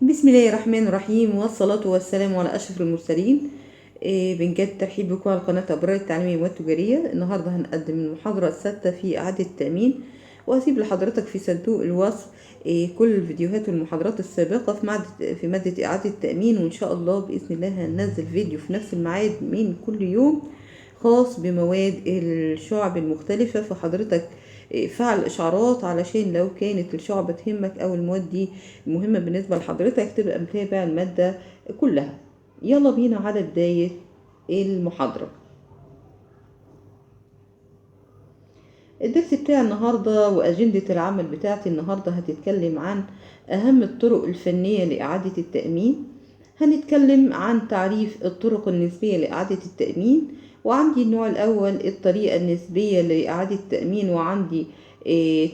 بسم الله الرحمن الرحيم، والصلاة والسلام على أشرف المرسلين. بنجد ترحيب بكم على قناة أبرار التعليمية والتجارية. النهاردة هنقدم المحاضرة السادسة في إعادة التأمين، وهسيب لحضرتك في صندوق الوصف كل الفيديوهات والمحاضرات السابقة في مادة إعادة التأمين، وإن شاء الله بإذن الله هننزل فيديو في نفس الميعاد من كل يوم خاص بمواد الشعب المختلفة. فحضرتك فعل إشعارات علشان لو كانت الشعبة تهمك أو المواد دي مهمة بالنسبة لحضرتك تبقى متابع المادة كلها. يلا بينا على بداية المحاضرة. الدرس بتاع النهاردة وأجندة العمل بتاعتي النهاردة هتتكلم عن أهم الطرق الفنية لإعادة التأمين. هنتكلم عن تعريف الطرق النسبية لإعادة التأمين، وعندي النوع الأول الطريقة النسبية لإعادة التأمين، وعندي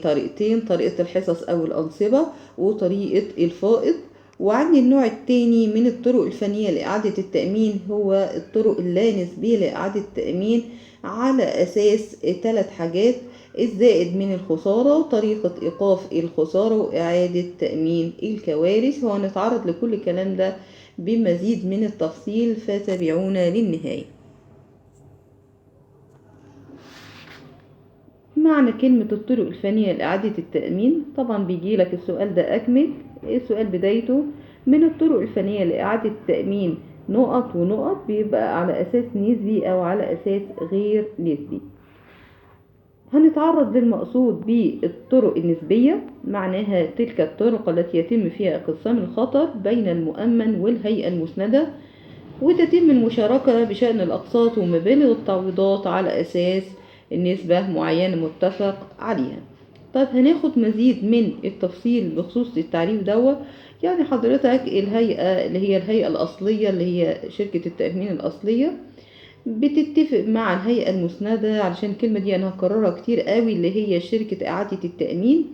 طريقتين: طريقة الحصص أو الأنصبة وطريقة الفائض. وعندي النوع التاني من الطرق الفنية لإعادة التأمين هو الطرق اللانسبية لإعادة التأمين على أساس 3 حاجات: الزائد من الخسارة، وطريقة إيقاف الخسارة، وإعادة تأمين الكوارث. وهنتعرض لكل الكلام ده بمزيد من التفصيل، فتابعونا للنهاية. معنى كلمة الطرق الفنية لإعادة التأمين، طبعا بيجي لك السؤال ده أكمل. السؤال بدايته: من الطرق الفنية لإعادة التأمين نقط ونقط، بيبقى على أساس نسبي أو على أساس غير نسبي. هنتعرض للمقصود بالطرق النسبية، معناها تلك الطرق التي يتم فيها اقسام الخطر بين المؤمن والهيئة المسندة، وتتم المشاركة بشأن الأقساط ومبالغ التعويضات على أساس نسبة معينة متفق عليها. طيب هناخد مزيد من التفصيل بخصوص التعريف دوت. يعني حضرتك الهيئة اللي هي الهيئة الأصلية اللي هي شركة التأمين الأصلية بتتفق مع الهيئة المسندة، علشان الكلمة دي أنا هكررها كتير قوي، اللي هي شركة إعادة التأمين،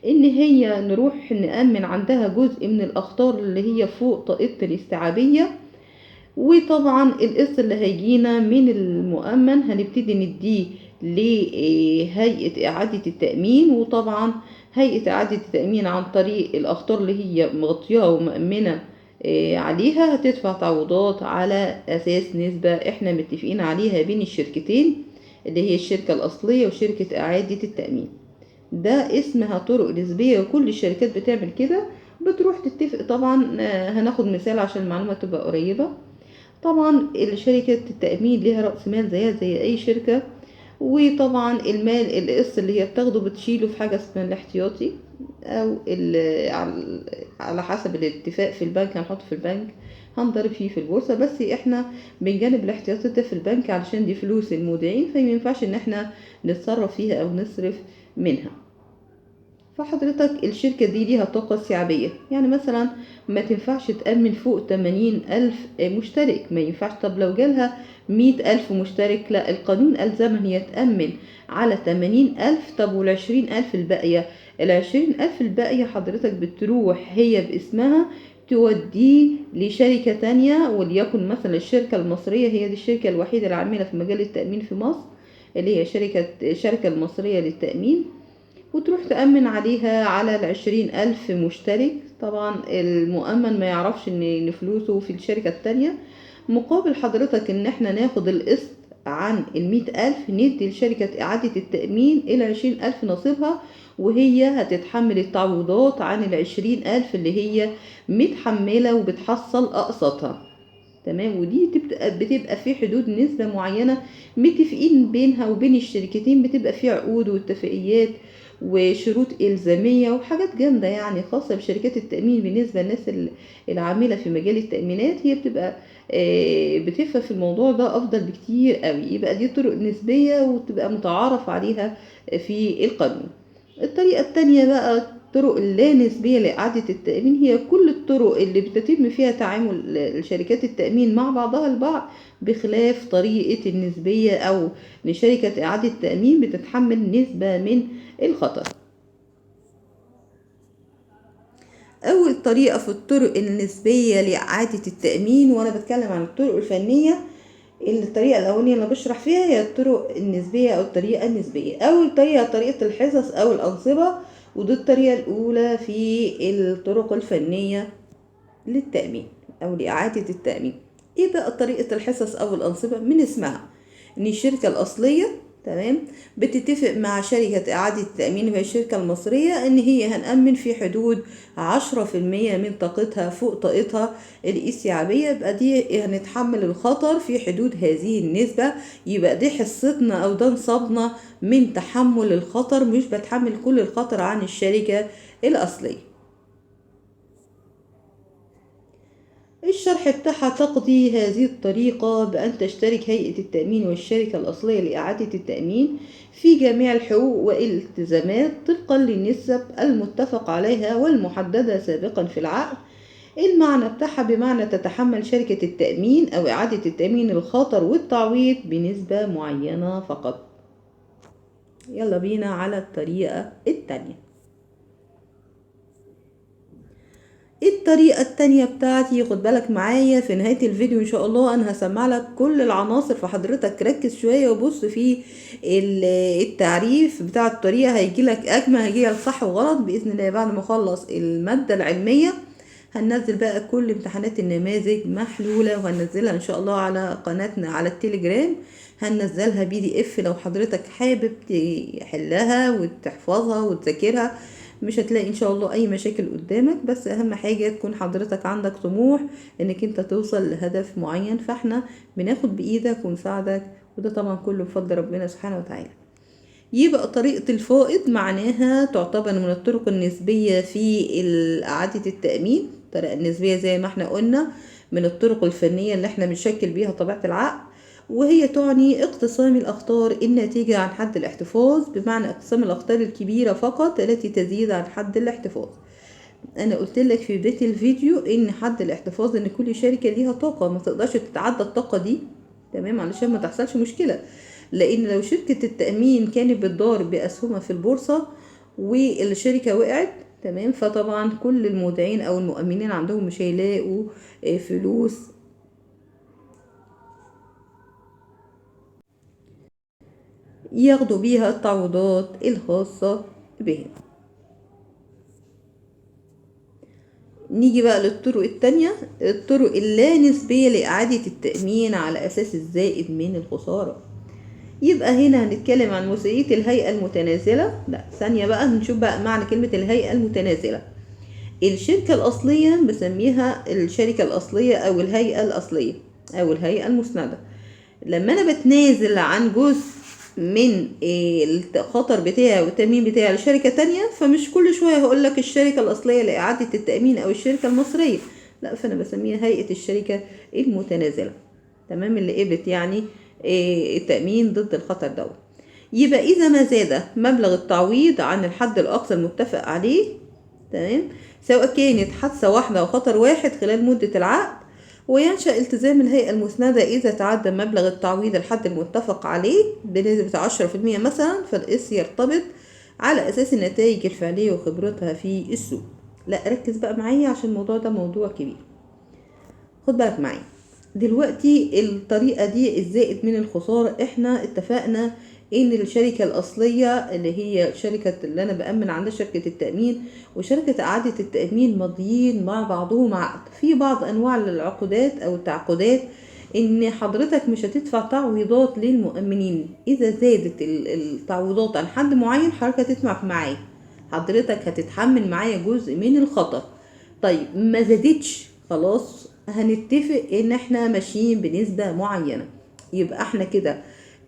إن هي نروح نأمن عندها جزء من الأخطار اللي هي فوق طاقة الاستيعابية. وطبعا القسط اللي هيجينا من المؤمن هنبتدي نديه لهيئة إعادة التأمين. وطبعا هيئة إعادة التأمين عن طريق الأخطار اللي هي مغطياها ومأمنة عليها هتدفع تعويضات على أساس نسبة احنا متفقين عليها بين الشركتين، اللي هي الشركة الأصلية وشركة إعادة التأمين. ده اسمها طرق نسبية، وكل الشركات بتعمل كده، بتروح تتفق. طبعا هناخد مثال عشان المعلومة تبقى قريبة. طبعا شركة التأمين ليها رأس مال زيها زي أي شركة، وطبعا المال القسط اللي هي بتاخده بتشيله في حاجة اسمها الاحتياطي، أو على حسب الاتفاق في البنك هنحطه في البنك، هنضرب فيه في البورصة. بس احنا بنجانب الاحتياطي ده في البنك علشان دي فلوس المودعين، فمينفعش ان احنا نتصرف فيها أو نصرف منها. فحضرتك الشركة دي ليها طاقة استيعابية، يعني مثلا ما تنفعش تأمن فوق 80,000 مشترك، ما ينفعش. طب لو جالها 100,000 مشترك، لا، القانون ألزمها هي تأمن على 80,000. طب وال20,000 الباقية، ال20,000 الباقية حضرتك بتروح هي باسمها توديه لشركة تانية، وليكن مثلا الشركة المصرية، هي دي الشركة الوحيدة العاملة في مجال التأمين في مصر، اللي هي الشركة المصرية للتأمين، وتروح تأمن عليها على 20,000 مشترك. طبعا المؤمن ما يعرفش ان فلوسه في الشركة التانية. مقابل حضرتك ان احنا ناخد القسط عن 100,000، ندي لشركة إعادة التأمين 20,000 نصيبها، وهي هتتحمل التعويضات عن 20,000 اللي هي متحملة وبتحصل أقساطها. تمام. ودي بتبقى في حدود نسبة معينة متفقين بينها وبين الشركتين، بتبقى في عقود واتفاقيات وشروط إلزامية وحاجات جامدة يعني خاصة بشركات التأمين. بالنسبة للناس العاملة في مجال التأمينات، هي بتبقى بتفهم في الموضوع ده أفضل بكتير قوي. يبقى دي طرق نسبية وتبقى متعارف عليها في القانون. الطريقة التانية بقى الطرق اللا نسبية لإعادة التأمين، هي كل الطرق اللي بتتم فيها تعامل شركات التأمين مع بعضها البعض، بخلاف طريقة النسبية، أو لشركة إعادة التأمين بتتحمل نسبة من الخطر. أول طريقة في الطرق النسبية لإعادة التأمين، وأنا بتكلم عن الطرق الفنية، الطريقة الأولانية اللي بشرح فيها هي الطرق النسبية أو الطريقة النسبية. أول طريقة طريقة الحصص أو الأنصبة، ودي الطريقة الأولى في الطرق الفنية للتأمين أو لإعادة التأمين. إيه بقى طريقة الحصص أو الأنصبة؟ من اسمها إن الشركة الأصلية تمام بتتفق مع شركة إعادة التأمين وهي الشركة المصرية إن هي هنأمن في حدود 10% من طاقتها فوق طاقتها الاستيعابية، يبقى دي هنتحمل الخطر في حدود هذه النسبة، يبقى دي حصتنا أو ده نصابنا من تحمل الخطر، مش بتحمل كل الخطر عن الشركة الأصلية. الشرح بتاعها تقضي هذه الطريقة بأن تشترك هيئة التأمين والشركة الأصلية لإعادة التأمين في جميع الحقوق والالتزامات طبقا للنسب المتفق عليها والمحددة سابقا في العقد. المعنى بتاعها بمعنى تتحمل شركة التأمين أو إعادة التأمين الخطر والتعويض بنسبة معينة فقط. يلا بينا على الطريقة التانية. الطريقة التانية بتاعتي، خد بالك معايا في نهاية الفيديو ان شاء الله انا هسمع لك كل العناصر، فحضرتك ركز شوية وبص في التعريف بتاع الطريقة، هيجيلك اجمل، هيجيلك صح وغلط بإذن الله. بعد ما اخلص المادة العلمية هننزل بقى كل امتحانات النماذج محلولة، وهننزلها ان شاء الله على قناتنا على التليجرام، هننزلها PDF لو حضرتك حابب تحلها وتحفظها وتذاكرها، مش هتلاقي ان شاء الله اي مشاكل قدامك. بس اهم حاجة تكون حضرتك عندك طموح انك انت توصل لهدف معين، فاحنا بناخد بايدك ونساعدك، وده طبعا كله بفضل ربنا سبحانه وتعالى. يبقى طريقة الفائض معناها تعتبر من الطرق النسبية في إعادة التأمين. الطريقة النسبية زي ما احنا قلنا من الطرق الفنية اللي احنا بنشكل بيها طبيعة العقد، وهي تعني اقتسام الأخطار الناتجة عن حد الاحتفاظ، بمعنى اقتسام الأخطار الكبيرة فقط التي تزيد عن حد الاحتفاظ. أنا قلت لك في بداية الفيديو إن حد الاحتفاظ إن كل شركة ليها طاقة ما تقدرش تتعدى الطاقة دي، تمام، علشان ما تحصلش مشكلة. لأن لو شركة التأمين كانت بتدار بأسهمها في البورصة والشركة وقعت، تمام، فطبعا كل المودعين أو المؤمنين عندهم مش هيلاقوا فلوس ياخدوا بيها التعويضات الخاصة بهم. نيجي بقى للطرق التانية، الطرق اللا نسبية لإعادة التأمين على أساس الزائد من الخسارة. يبقى هنا هنتكلم عن مسؤولية الهيئة المتنازلة. لا ثانية بقى، هنشوف بقى معنى كلمة الهيئة المتنازلة. الشركة الأصلية بسميها الشركة الأصلية أو الهيئة الأصلية أو الهيئة المسندة. لما أنا بتنازل عن جزء من الخطر بتاعي والتأمين بتاعي لشركة تانية، فمش كل شوية هقولك الشركة الأصلية لإعادة التأمين أو الشركة المصرية، لا، فأنا بسميها هيئة الشركة المتنازلة، تمام، اللي قبلت يعني التأمين ضد الخطر ده. يبقى إذا ما زاد مبلغ التعويض عن الحد الأقصى المتفق عليه، تمام، سواء كانت حادثة واحدة أو خطر واحد خلال مدة العقد، وينشأ التزام الهيئة المسندة إذا تعدى مبلغ التعويض الحد المتفق عليه بنسبة 10% مثلا، فالقسط يرتبط على أساس النتائج الفعلية وخبرتها في السوق. لا ركز بقى معايا عشان الموضوع ده موضوع كبير، خد بالك معايا. دلوقتي الطريقة دي الزائد من الخسارة، احنا اتفقنا ان الشركة الاصلية اللي هي شركة اللي انا بأمن عندها شركة التأمين وشركة اعادة التأمين ماضيين مع بعضهم عقد. في بعض انواع العقودات او التعاقدات ان حضرتك مش هتدفع تعويضات للمؤمنين، اذا زادت التعويضات عن حد معين حضرتك هتدفع معاه، حضرتك هتتحمل معايا جزء من الخطر. طيب ما زادتش، خلاص هنتفق ان احنا ماشيين بنسبة معينة. يبقى احنا كده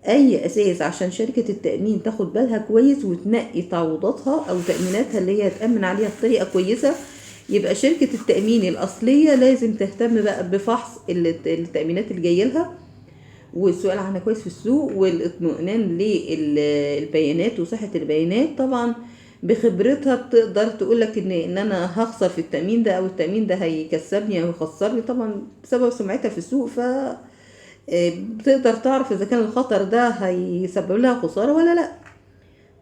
اي اساس عشان شركة التأمين تاخد بالها كويس وتنقي تعويضاتها او تأميناتها اللي هي تأمن عليها بطريقة كويسة. يبقى شركة التأمين الأصلية لازم تهتم بقى بفحص التأمينات اللي جاية لها والسؤال عنها كويس في السوق والاطمئنان للبيانات وصحة البيانات. طبعا بخبرتها بتقدر تقولك ان انا هخسر في التأمين ده او التأمين ده هيكسبني او يخسرني، طبعا بسبب سمعتها في السوق، ف بتقدر تعرف اذا كان الخطر ده هيسبب لها خسارة ولا لا.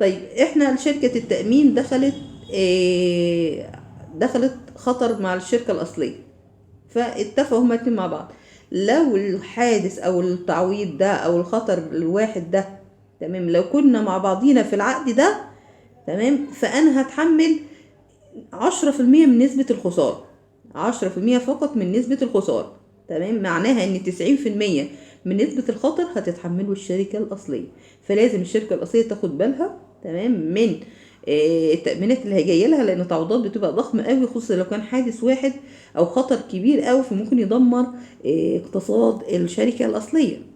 طيب احنا شركة التأمين دخلت خطر مع الشركة الأصلية، فاتفقوا هما الاتنين مع بعض لو الحادث او التعويض ده او الخطر الواحد ده، تمام، لو كنا مع بعضينا في العقد ده، تمام، فانا هتحمل 10% من نسبة الخسارة، 10% فقط من نسبة الخسارة. تمام، معناها ان 90% من نسبة الخطر هتتحمله الشركة الأصلية. فلازم الشركة الأصلية تاخد بالها تمام من التأمينات اللي هيجي لها، لأن التعويضات بتبقى ضخمة قوي، خصوصا لو كان حادث واحد أو خطر كبير قوي، فممكن يدمر اقتصاد الشركة الأصلية.